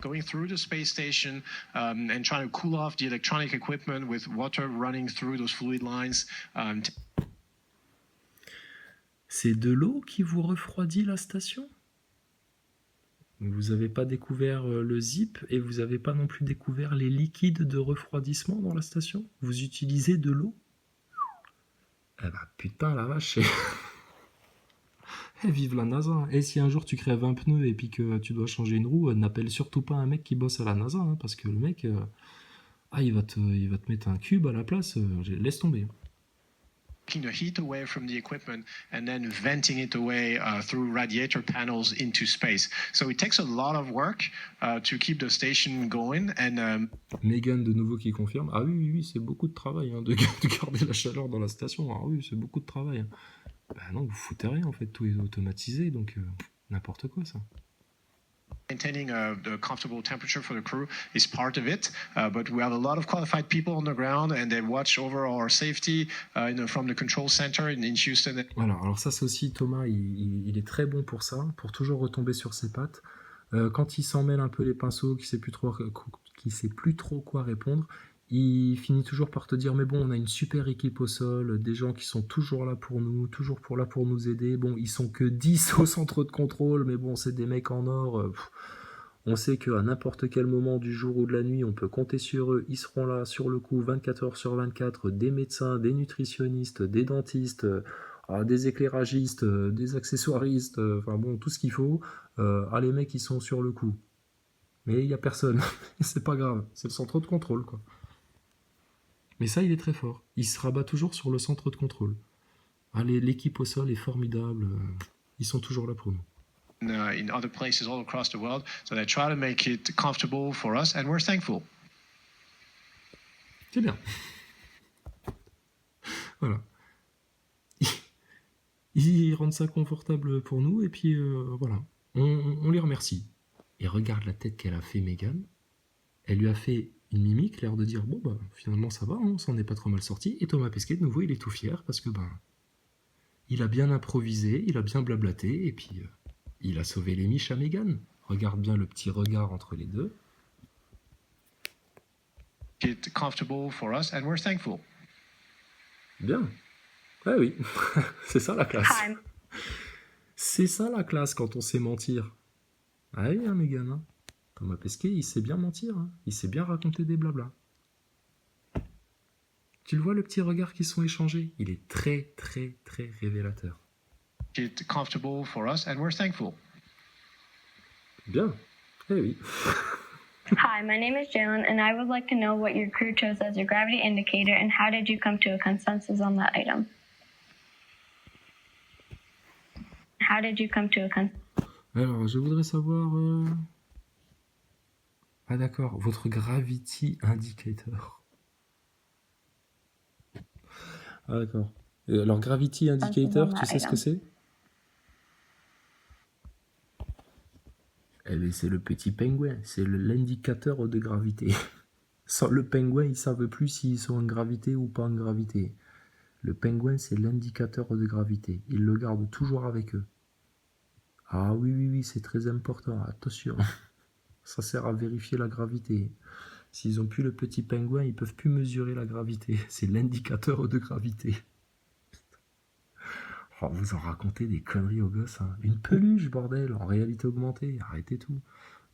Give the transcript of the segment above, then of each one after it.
going through the space station and trying to cool off the electronic equipment with water running through those fluid lines. C'est de l'eau qui vous refroidit la station ? Vous n'avez pas découvert le zip et vous n'avez pas non plus découvert les liquides de refroidissement dans la station ? Vous utilisez de l'eau ? Eh ben putain la vache, vive la NASA. Et si un jour tu crèves un pneu et puis que tu dois changer une roue, n'appelle surtout pas un mec qui bosse à la NASA, hein, parce que le mec, il va te mettre un cube à la place, laisse tomber. Taking the heat away from the equipment and then venting it away through radiator panels into space. So it takes a lot of work to keep the station going. And Megan de nouveau qui confirme. Ah oui, c'est beaucoup de travail hein, de garder la chaleur dans la station. Ah oui, c'est beaucoup de travail. Bah non, vous foutez rien en fait, tout est automatisé, donc n'importe quoi ça. Maintaining the comfortable temperature for the crew is part of it, but we have a lot of qualified people on the ground and they watch over our safety from the control center in Houston. Voilà, alors ça c'est aussi Thomas, il est très bon pour ça, pour toujours retomber sur ses pattes. Quand il s'en mêle un peu les pinceaux, qu'il sait plus trop quoi répondre, il finit toujours par te dire mais bon, on a une super équipe au sol, des gens qui sont toujours là pour nous, là pour nous aider. Bon, ils sont que 10 au centre de contrôle, mais bon, c'est des mecs en or. On sait qu'à n'importe quel moment du jour ou de la nuit, on peut compter sur eux. Ils seront là sur le coup 24 heures sur 24, des médecins, des nutritionnistes, des dentistes, des éclairagistes, des accessoiristes, enfin bon, tout ce qu'il faut. Les mecs, ils sont sur le coup. Mais il n'y a personne. C'est pas grave, c'est le centre de contrôle, quoi. Mais ça, il est très fort. Il se rabat toujours sur le centre de contrôle. L'équipe au sol est formidable. Ils sont toujours là pour nous. In other places all across the world, so they try to make it comfortable for us, and we're thankful. C'est bien. Voilà. Ils rendent ça confortable pour nous, et puis voilà. On les remercie. Et regarde la tête qu'elle a fait, Megan. Elle lui a fait une mimique, l'air de dire bon bah finalement ça va, on s'en est pas trop mal sorti. Et Thomas Pesquet de nouveau il est tout fier parce que il a bien improvisé, il a bien blablaté et puis il a sauvé les miches à Megan. Regarde bien le petit regard entre les deux. It's comfortable for us and we're thankful. Bien. Ouais, oui, c'est ça la classe. Hi. C'est ça la classe quand on sait mentir. Ah oui, hein, Megan. Hein. Thomas Pesquet, il sait bien mentir. Hein. Il sait bien raconter des blablas. Tu le vois, le petit regard qu'ils sont échangés? Il est très, très, très révélateur. It's comfortable for us and we're thankful. Bien. Eh oui. Hi, my name is Jalen, and I would like to know what your crew chose as your gravity indicator, and how did you come to a consensus on that item? How did you come to a consensus? Alors, je voudrais savoir... Ah d'accord, votre gravity indicator. Ah d'accord. Alors, gravity indicator, tu sais ce que c'est? Eh bien, c'est le petit pingouin, c'est l'indicateur de gravité. Sans le pingouin, ils ne savent plus s'ils sont en gravité ou pas en gravité. Le pingouin, c'est l'indicateur de gravité. Ils le gardent toujours avec eux. Ah oui, c'est très important, attention. Ça sert à vérifier la gravité. S'ils n'ont plus le petit pingouin, ils ne peuvent plus mesurer la gravité. C'est l'indicateur de gravité. Oh, vous en racontez des conneries aux gosses. Hein. Une peluche, bordel, en réalité augmentée. Arrêtez tout.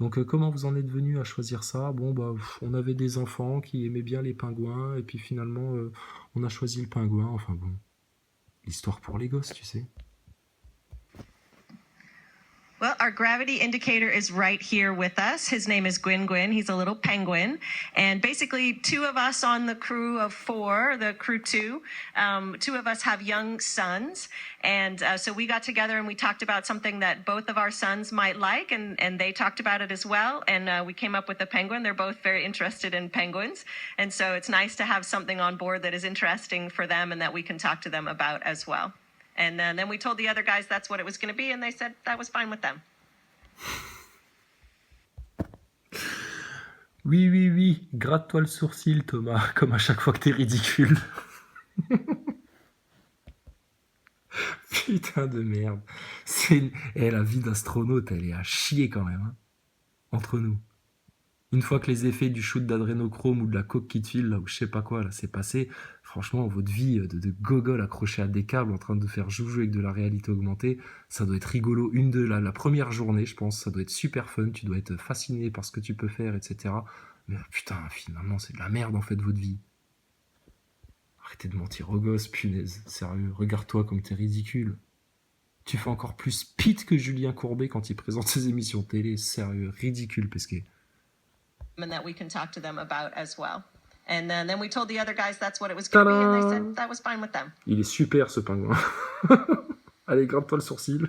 Donc, comment vous en êtes venu à choisir ça? Bon, on avait des enfants qui aimaient bien les pingouins. Et puis finalement, on a choisi le pingouin. Enfin bon, l'histoire pour les gosses, tu sais. Well, our gravity indicator is right here with us. His name is Gwyn. He's a little penguin. And basically, two of us on the crew of four, the crew two of us have young sons. And so we got together and we talked about something that both of our sons might like, and they talked about it as well. And we came up with a penguin. They're both very interested in penguins. And so it's nice to have something on board that is interesting for them and that we can talk to them about as well. And then we told the other guys that's what it was going to be, and they said that was fine with them. Oui, gratte-toi le sourcil, Thomas, comme à chaque fois que t'es ridicule. Putain de merde. La vie d'astronaute, elle est à chier quand même. Hein. entre nous. Une fois que les effets du shoot d'adrénochrome ou de la coke qui te file, là, ou je sais pas quoi, là, c'est passé, franchement, votre vie de gogol accroché à des câbles en train de faire joujou avec de la réalité augmentée, ça doit être rigolo. La première journée, je pense, ça doit être super fun, tu dois être fasciné par ce que tu peux faire, etc. Mais putain, finalement, c'est de la merde, en fait, votre vie. Arrêtez de mentir aux gosses, punaise, sérieux, regarde-toi comme t'es ridicule. Tu fais encore plus pite que Julien Courbet quand il présente ses émissions télé, sérieux, ridicule, Pesquet. And that we can talk to them about as well. And then we told the other guys that's what it was going to be, and they said that was fine with them. Il est super, ce pingouin. Allez, gratte-toi le sourcil.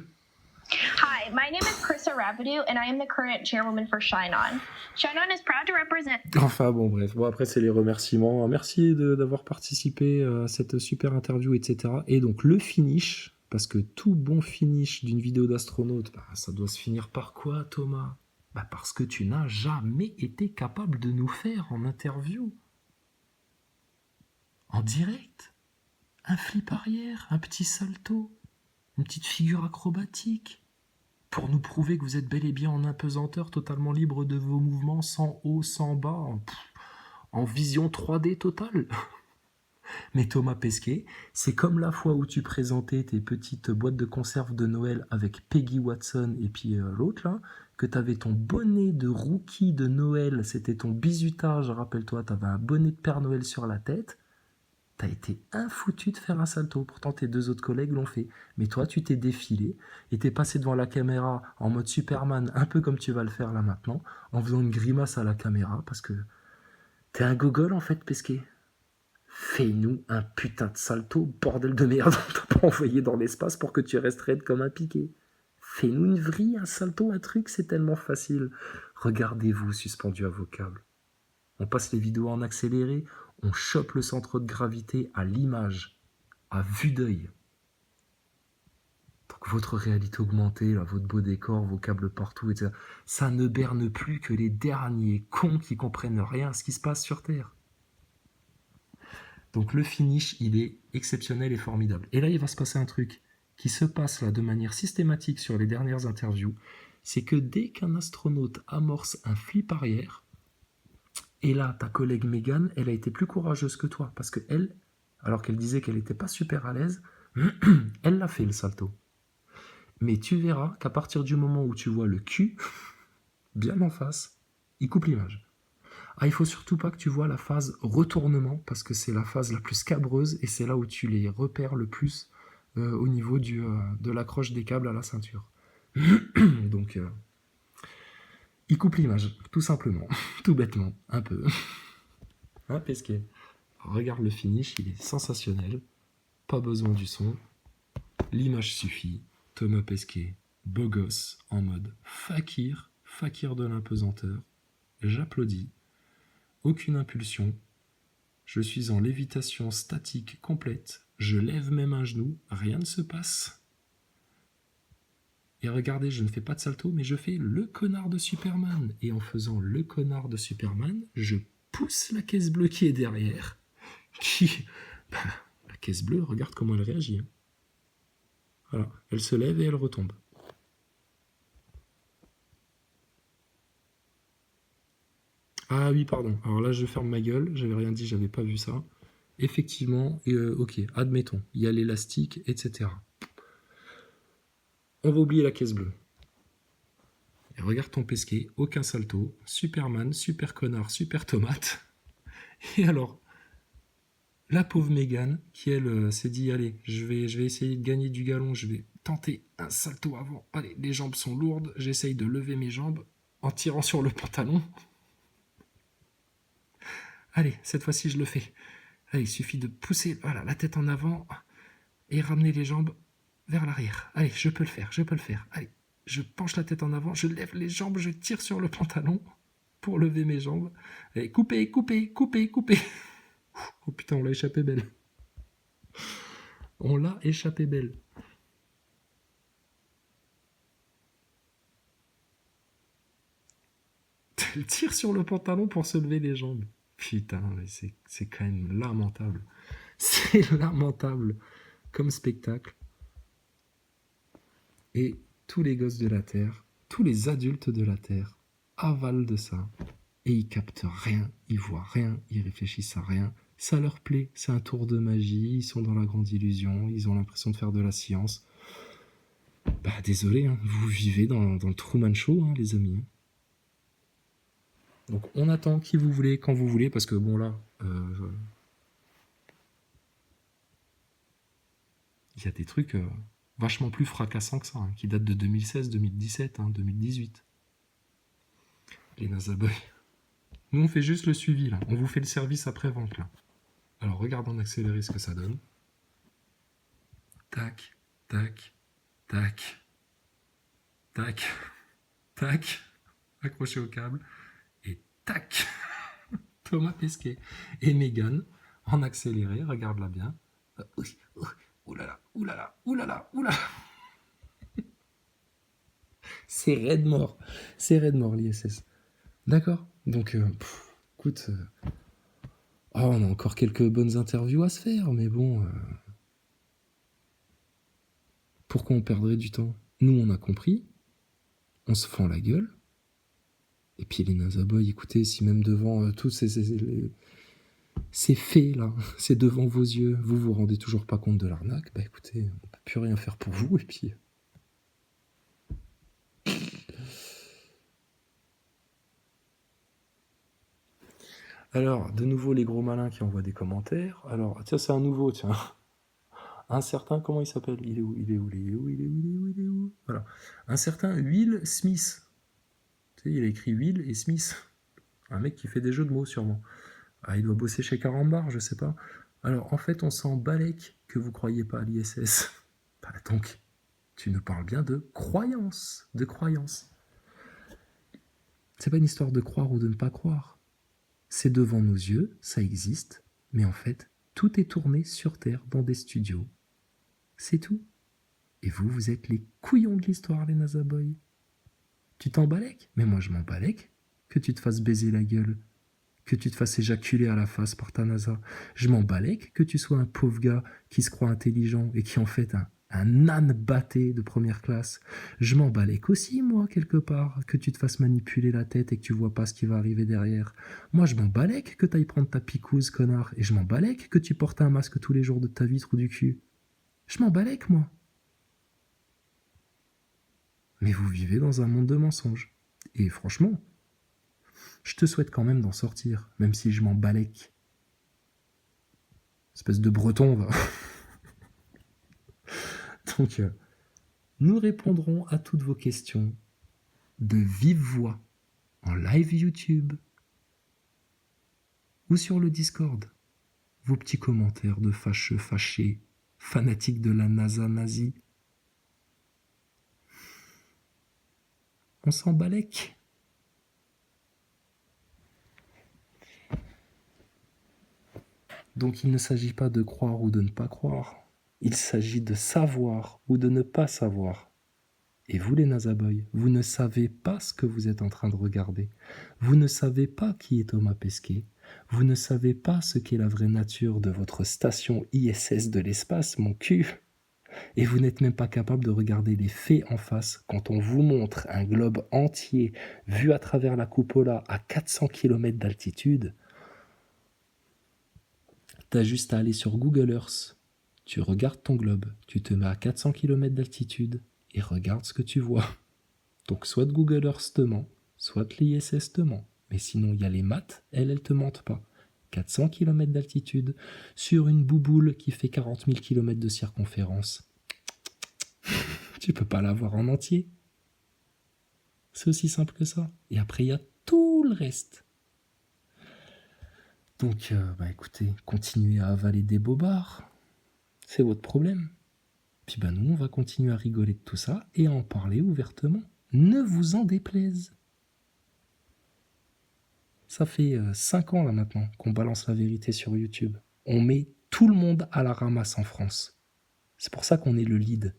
Hi, my name is Krista Rapidu, and I am the current chairwoman for Shine On. Shine On is proud to represent. Enfin, bon, bref. Bon, après, c'est les remerciements. Merci d'avoir participé à cette super interview, etc. Et donc, le finish, parce que tout bon finish d'une vidéo d'astronaute, bah, ça doit se finir par quoi, Thomas ? Bah, parce que tu n'as jamais été capable de nous faire en interview. En direct. Un flip arrière, un petit salto, une petite figure acrobatique. Pour nous prouver que vous êtes bel et bien en apesanteur, totalement libre de vos mouvements, sans haut, sans bas, en vision 3D totale. Mais Thomas Pesquet, c'est comme la fois où tu présentais tes petites boîtes de conserve de Noël avec Peggy Watson et puis l'autre là, que tu avais ton bonnet de rookie de Noël, c'était ton bizutage, rappelle-toi, tu avais un bonnet de Père Noël sur la tête. T'as été infoutu de faire un salto, pourtant tes deux autres collègues l'ont fait. Mais toi, tu t'es défilé et t'es passé devant la caméra en mode Superman, un peu comme tu vas le faire là maintenant, en faisant une grimace à la caméra, parce que t'es un gogol en fait, Pesquet. Fais-nous un putain de salto, bordel de merde, on t'a pas envoyé dans l'espace pour que tu restes raide comme un piqué. Fais-nous une vrille, un salto, un truc, c'est tellement facile. Regardez-vous suspendu à vos câbles. On passe les vidéos en accéléré, on chope le centre de gravité à l'image, à vue d'œil. Donc votre réalité augmentée, là, votre beau décor, vos câbles partout, etc., ça ne berne plus que les derniers cons qui comprennent rien à ce qui se passe sur Terre. Donc le finish, il est exceptionnel et formidable. Et là, il va se passer un truc qui se passe là de manière systématique sur les dernières interviews, c'est que dès qu'un astronaute amorce un flip arrière, et là, ta collègue Megan, elle a été plus courageuse que toi, parce que elle, alors qu'elle disait qu'elle n'était pas super à l'aise, elle l'a fait le salto. Mais tu verras qu'à partir du moment où tu vois le cul, bien en face, il coupe l'image. Ah, il faut surtout pas que tu vois la phase retournement, parce que c'est la phase la plus scabreuse, et c'est là où tu les repères le plus au niveau de l'accroche des câbles à la ceinture. Donc... il coupe l'image, tout simplement, tout bêtement, un peu. Hein, Pesquet ? Regarde le finish, il est sensationnel. Pas besoin du son. L'image suffit. Thomas Pesquet, beau gosse, en mode fakir de l'impesanteur. J'applaudis. Aucune impulsion. Je suis en lévitation statique complète. Je lève même un genou, rien ne se passe. Et regardez, je ne fais pas de salto, mais je fais le connard de Superman. Et en faisant le connard de Superman, je pousse la caisse bleue qui est derrière. La caisse bleue, regarde comment elle réagit. Hein. Voilà, elle se lève et elle retombe. Ah oui, pardon. Alors là, je ferme ma gueule. J'avais rien dit, j'avais pas vu ça. Effectivement, ok, admettons. Il y a l'élastique, etc. On va oublier la caisse bleue. Et regarde ton Pesquet, aucun salto, Superman, super connard, super tomate. Et alors, la pauvre Megan, qui elle s'est dit, allez, je vais essayer de gagner du galon, je vais tenter un salto avant. Allez, les jambes sont lourdes, j'essaye de lever mes jambes en tirant sur le pantalon. Allez, cette fois-ci je le fais. Allez, il suffit de pousser voilà, la tête en avant et ramener les jambes vers l'arrière. Allez, je peux le faire. Allez, je penche la tête en avant, je lève les jambes, je tire sur le pantalon pour lever mes jambes. Allez, coupez. Oh putain, on l'a échappé belle. Elle tire sur le pantalon pour se lever les jambes. Putain, mais c'est quand même lamentable. C'est lamentable comme spectacle. Et tous les gosses de la Terre, tous les adultes de la Terre, avalent de ça. Et ils captent rien, ils voient rien, ils réfléchissent à rien. Ça leur plaît, c'est un tour de magie, ils sont dans la grande illusion, ils ont l'impression de faire de la science. Bah désolé, hein, vous vivez dans le Truman Show, hein, les amis. Donc on attend qui vous voulez, quand vous voulez, parce que bon là, il y a des trucs vachement plus fracassants que ça, hein, qui datent de 2016, 2017, 2018. Les Nazaboy. Nous on fait juste le suivi là, on vous fait le service après-vente là. Alors regarde en accéléré ce que ça donne. Tac, tac, tac, tac, tac, accroché au câble, et tac, Thomas Pesquet. Et Megan, en accéléré, regarde-la bien. Oulala, oulala, oulala, oulala. C'est raide mort l'ISS. D'accord. Donc, écoute, on a encore quelques bonnes interviews à se faire, mais bon, pourquoi on perdrait du temps? Nous, on a compris, on se fend la gueule, et puis les Nazaboy, écoutez, si même devant tous ces faits là, c'est devant vos yeux, vous vous rendez toujours pas compte de l'arnaque, bah écoutez, on peut plus rien faire pour vous, et puis... Alors, de nouveau, les gros malins qui envoient des commentaires. Alors, tiens, c'est un nouveau, tiens. Un certain, comment il s'appelle? Il est où? Voilà. Un certain Will Smith. Tu sais, il a écrit Will et Smith. Un mec qui fait des jeux de mots, sûrement. Ah, il doit bosser chez Carambar, je sais pas. Alors, en fait, on s'en balèque que vous croyez pas à l'ISS. Bah, donc, tu nous parles bien de croyance. De croyance. C'est pas une histoire de croire ou de ne pas croire. C'est devant nos yeux, ça existe, mais en fait, tout est tourné sur Terre dans des studios. C'est tout. Et vous, vous êtes les couillons de l'histoire, les Nazaboy. Tu t'en balèques? Mais moi, je m'en balèque. Que tu te fasses baiser la gueule, que tu te fasses éjaculer à la face par ta NASA. Je m'en balèque que tu sois un pauvre gars qui se croit intelligent et qui en fait un âne batté de première classe. Je m'en balèque aussi, moi, quelque part, que tu te fasses manipuler la tête et que tu vois pas ce qui va arriver derrière. Moi, je m'en balèque que t'ailles prendre ta picouse, connard, et je m'en balèque que tu portes un masque tous les jours de ta vie, trou du cul. Je m'en balèque, moi. Mais vous vivez dans un monde de mensonges. Et franchement, je te souhaite quand même d'en sortir, même si je m'en balèque. Espèce de breton, va. Donc, nous répondrons à toutes vos questions de vive voix en live YouTube ou sur le Discord. Vos petits commentaires de fâcheux, fâchés, fanatiques de la NASA nazie. On s'en balèque. Donc il ne s'agit pas de croire ou de ne pas croire. Il s'agit de savoir ou de ne pas savoir. Et vous les Nazaboy, vous ne savez pas ce que vous êtes en train de regarder. Vous ne savez pas qui est Thomas Pesquet. Vous ne savez pas ce qu'est la vraie nature de votre station ISS de l'espace, mon cul. Et vous n'êtes même pas capable de regarder les faits en face quand on vous montre un globe entier vu à travers la cupola à 400 km d'altitude. T'as juste à aller sur Google Earth. Tu regardes ton globe, tu te mets à 400 km d'altitude et regarde ce que tu vois. Donc soit Google Earth te ment, soit l'ISS te ment. Mais sinon, il y a les maths, elles te mentent pas. 400 km d'altitude, sur une bouboule qui fait 40 000 km de circonférence. Tu peux pas la voir en entier. C'est aussi simple que ça. Et après, il y a tout le reste. Donc, écoutez, continuez à avaler des bobards. C'est votre problème. Puis nous, on va continuer à rigoler de tout ça et à en parler ouvertement. Ne vous en déplaise. Ça fait 5 ans là maintenant qu'on balance la vérité sur YouTube. On met tout le monde à la ramasse en France. C'est pour ça qu'on est le lead.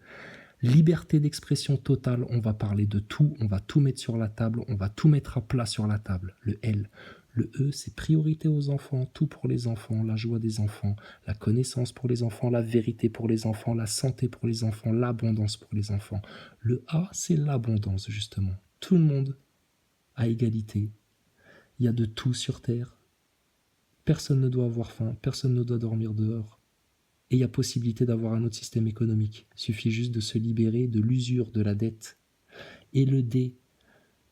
Liberté d'expression totale, on va parler de tout, on va tout mettre sur la table, on va tout mettre à plat sur la table. Le L. Le E, c'est priorité aux enfants, tout pour les enfants, la joie des enfants, la connaissance pour les enfants, la vérité pour les enfants, la santé pour les enfants, l'abondance pour les enfants. Le A, c'est l'abondance, justement. Tout le monde à égalité. Il y a de tout sur Terre. Personne ne doit avoir faim, personne ne doit dormir dehors. Et il y a possibilité d'avoir un autre système économique. Il suffit juste de se libérer de l'usure, de la dette. Et le dé,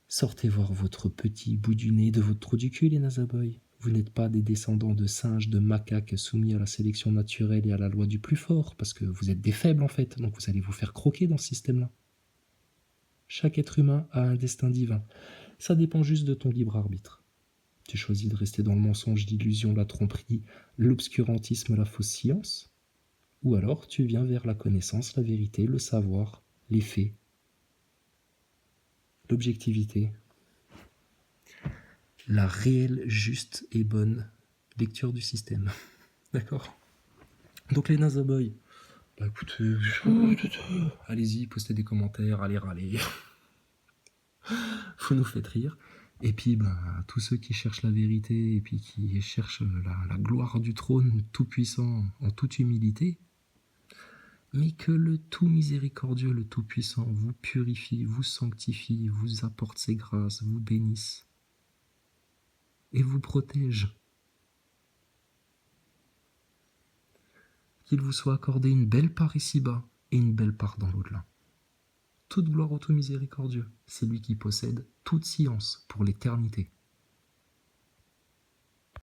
sortez voir votre petit bout du nez de votre trou du cul, les Nazaboys. Vous n'êtes pas des descendants de singes, de macaques soumis à la sélection naturelle et à la loi du plus fort, parce que vous êtes des faibles en fait, donc vous allez vous faire croquer dans ce système-là. Chaque être humain a un destin divin. Ça dépend juste de ton libre arbitre. Tu choisis de rester dans le mensonge, l'illusion, la tromperie, l'obscurantisme, la fausse science, ou alors tu viens vers la connaissance, la vérité, le savoir, les faits, l'objectivité, la réelle, juste et bonne lecture du système. D'accord ? Donc les Nazaboys, bah écoutez, allez-y, postez des commentaires, allez râler. Vous nous faites rire. Et puis, bah, tous ceux qui cherchent la vérité et puis qui cherchent la gloire du trône tout-puissant en toute humilité, mais que le tout miséricordieux, le tout-puissant vous purifie, vous sanctifie, vous apporte ses grâces, vous bénisse et vous protège. Qu'il vous soit accordé une belle part ici-bas et une belle part dans l'au-delà. Toute gloire au tout miséricordieux, c'est lui qui possède toute science pour l'éternité.